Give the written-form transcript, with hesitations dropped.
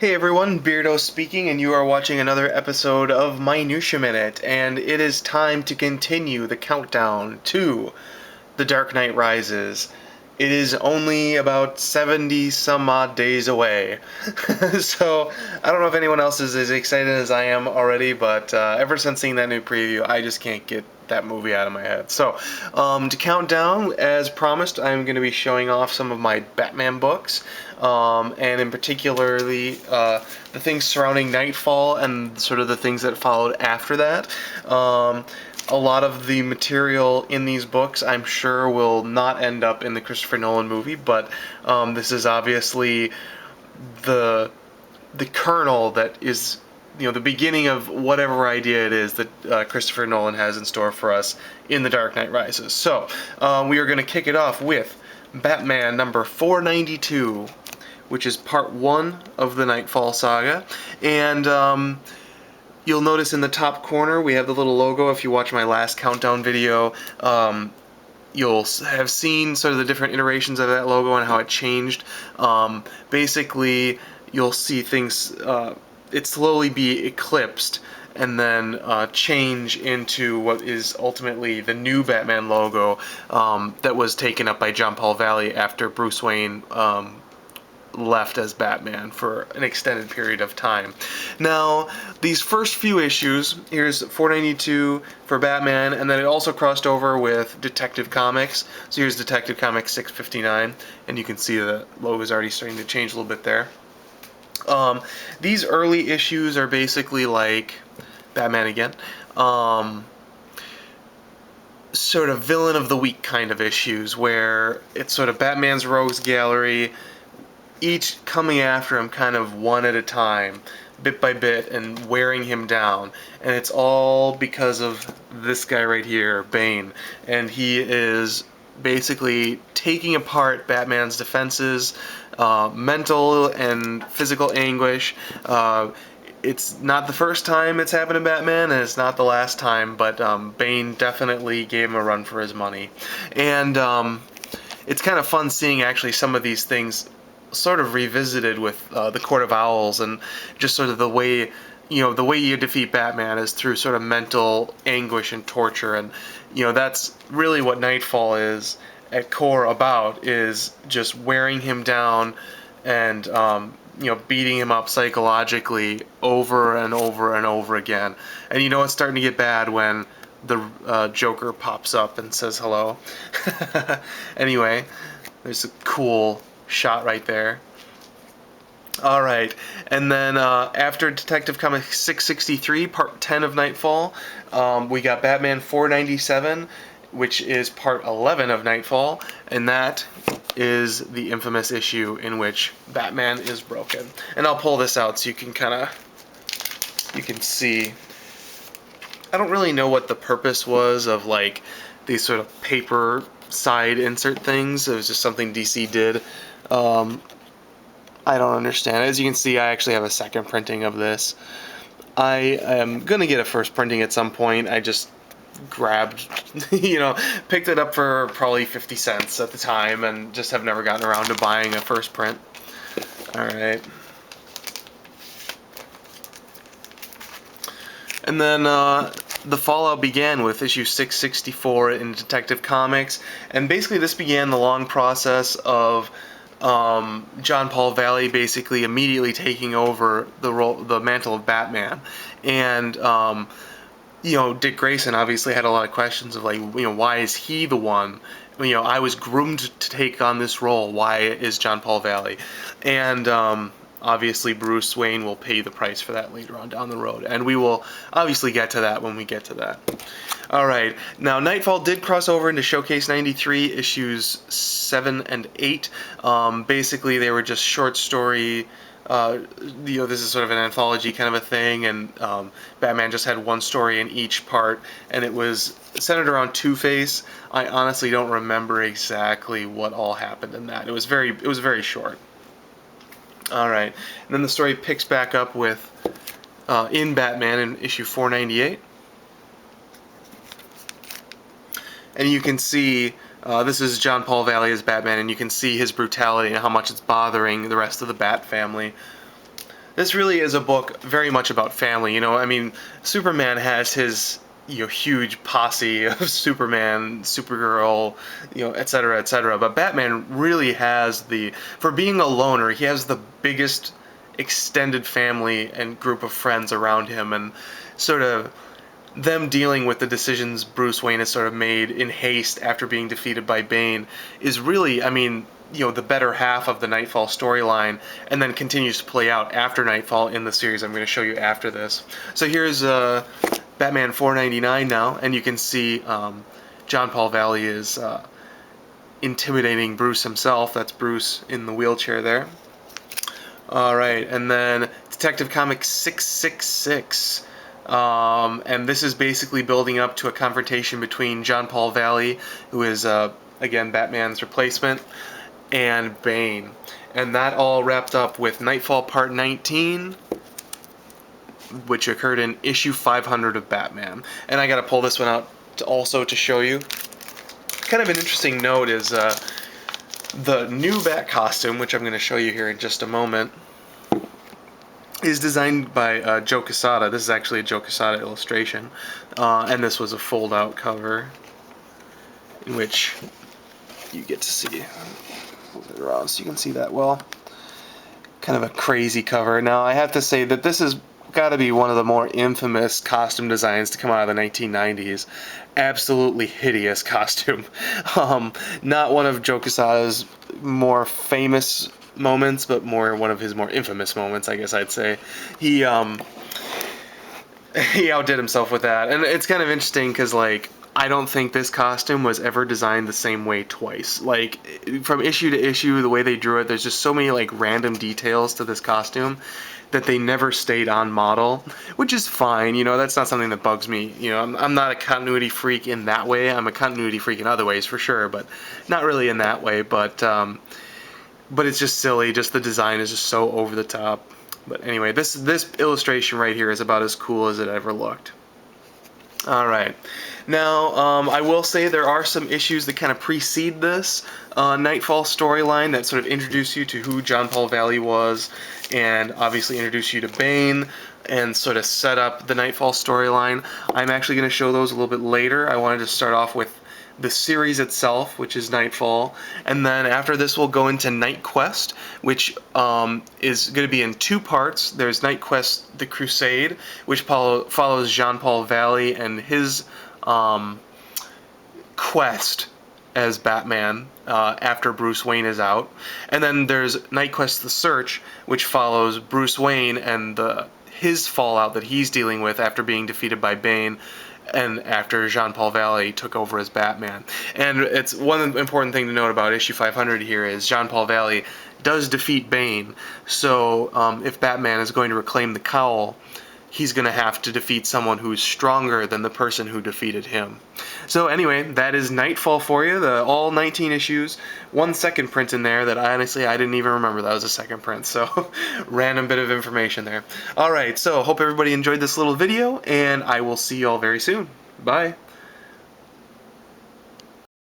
Hey everyone, Beardo speaking, and you are watching another episode of MINUTIA Minute, and it is time to continue the countdown to The Dark Knight Rises. It is only about 70 some odd days away. So, I don't know if anyone else is as excited as I am already, but ever since seeing that new preview, I just can't get that movie out of my head. So, to count down, as promised, I'm going to be showing off some of my Batman books, and in particularly the things surrounding Knightfall and sort of the things that followed after that. A lot of the material in these books, I'm sure, will not end up in the Christopher Nolan movie, but this is obviously the kernel that is, the beginning of whatever idea it is that Christopher Nolan has in store for us in The Dark Knight Rises. So we are going to kick it off with Batman number 492, which is part 1 of the Knightfall saga, and you'll notice in the top corner we have the little logo. If you watch my last countdown video, you'll have seen sort of the different iterations of that logo and how it changed. Basically, you'll see things, it slowly be eclipsed and then change into what is ultimately the new Batman logo that was taken up by John Paul Valley after Bruce Wayne left as Batman for an extended period of time. Now, these first few issues, here's 492 for Batman, and then it also crossed over with Detective Comics. So here's Detective Comics 659, and you can see the logo is already starting to change a little bit there. These early issues are basically like Batman again. Sort of villain of the week kind of issues, where it's sort of Batman's rogues gallery, each coming after him kind of one at a time, bit by bit, and wearing him down. And it's all because of this guy right here, Bane. And he is basically taking apart Batman's defenses, mental and physical anguish. It's not the first time it's happened to Batman, and it's not the last time, but Bane definitely gave him a run for his money. And it's kind of fun seeing actually some of these things sort of revisited with the Court of Owls, and just sort of the way you defeat Batman is through sort of mental anguish and torture, and that's really what Knightfall is at core about, is just wearing him down and beating him up psychologically over and over and over again. And it's starting to get bad when the Joker pops up and says hello. Anyway, there's a cool shot right there. Alright, and then after Detective Comics 663, part 10 of Knightfall, we got Batman 497, which is part 11 of Knightfall, and that is the infamous issue in which Batman is broken. And I'll pull this out so you can see. I don't really know what the purpose was of like these sort of paper side insert things. It was just something DC did. I don't understand. As you can see, I actually have a second printing of this. I am gonna get a first printing at some point. I just grabbed, picked it up for probably 50 cents at the time, and just have never gotten around to buying a first print. Alright. And then the fallout began with issue 664 in Detective Comics, and basically this began the long process of John Paul Valley basically immediately taking over the mantle of Batman. And Dick Grayson obviously had a lot of questions of like, why is he the one? I was groomed to take on this role. Why is John Paul Valley? And obviously Bruce Wayne will pay the price for that later on down the road, and we will obviously get to that when we get to that. Alright, now Knightfall did cross over into Showcase 93, issues 7 and 8. Basically they were just short story, this is sort of an anthology kind of a thing, and Batman just had one story in each part, and it was centered around Two-Face. I honestly don't remember exactly what all happened in that. It was very short. Alright, and then the story picks back up with in Batman in issue 498. And you can see, this is John Paul Valley as Batman, and you can see his brutality and how much it's bothering the rest of the Bat family. This really is a book very much about family. I mean, Superman has his huge posse of Superman, Supergirl, et cetera, et cetera. But Batman really has for being a loner, he has the biggest extended family and group of friends around him, and sort of them dealing with the decisions Bruce Wayne has sort of made in haste after being defeated by Bane is really, I mean, the better half of the Knightfall storyline, and then continues to play out after Knightfall in the series I'm going to show you after this. So here's Batman 499 now, and you can see John Paul Valley is intimidating Bruce himself. That's Bruce in the wheelchair there. Alright, and then Detective Comics 666. And this is basically building up to a confrontation between John Paul Valley, who is, again, Batman's replacement, and Bane. And that all wrapped up with Knightfall Part 19, which occurred in issue 500 of Batman. And I gotta pull this one out also to show you. Kind of an interesting note is the new Bat costume, which I'm going to show you here in just a moment, is designed by Joe Quesada. This is actually a Joe Quesada illustration, and this was a fold-out cover in which you get to see. Move it around so you can see that well. Kind of a crazy cover. Now, I have to say that this has got to be one of the more infamous costume designs to come out of the 1990s. Absolutely hideous costume. Not one of Joe Quesada's more famous moments, but more one of his more infamous moments, I guess I'd say. He outdid himself with that, and it's kind of interesting because, like, I don't think this costume was ever designed the same way twice. Like, from issue to issue, the way they drew it, there's just so many, like, random details to this costume that they never stayed on model, which is fine. That's not something that bugs me. I'm not a continuity freak in that way. I'm a continuity freak in other ways, for sure, but not really in that way. But it's just silly. Just the design is just so over the top. But anyway, this illustration right here is about as cool as it ever looked. Alright, now I will say there are some issues that kind of precede this Knightfall storyline that sort of introduce you to who John Paul Valley was, and obviously introduce you to Bane, and sort of set up the Knightfall storyline. I'm actually going to show those a little bit later. I wanted to start off with the series itself, which is Knightfall, and then after this we'll go into Night Quest, which is going to be in two parts. There's Night Quest The Crusade, which follows Jean Paul Valley and his quest as Batman after Bruce Wayne is out, and then there's Night Quest The Search, which follows Bruce Wayne and his fallout that he's dealing with after being defeated by Bane, and after Jean Paul Valley took over as Batman. And it's one important thing to note about issue 500 here is Jean Paul Valley does defeat Bane, so if Batman is going to reclaim the cowl, he's going to have to defeat someone who's stronger than the person who defeated him. So anyway, that is Knightfall for you, all 19 issues. One second print in there that honestly I didn't even remember that was a second print, so random bit of information there. Alright, so hope everybody enjoyed this little video, and I will see you all very soon. Bye!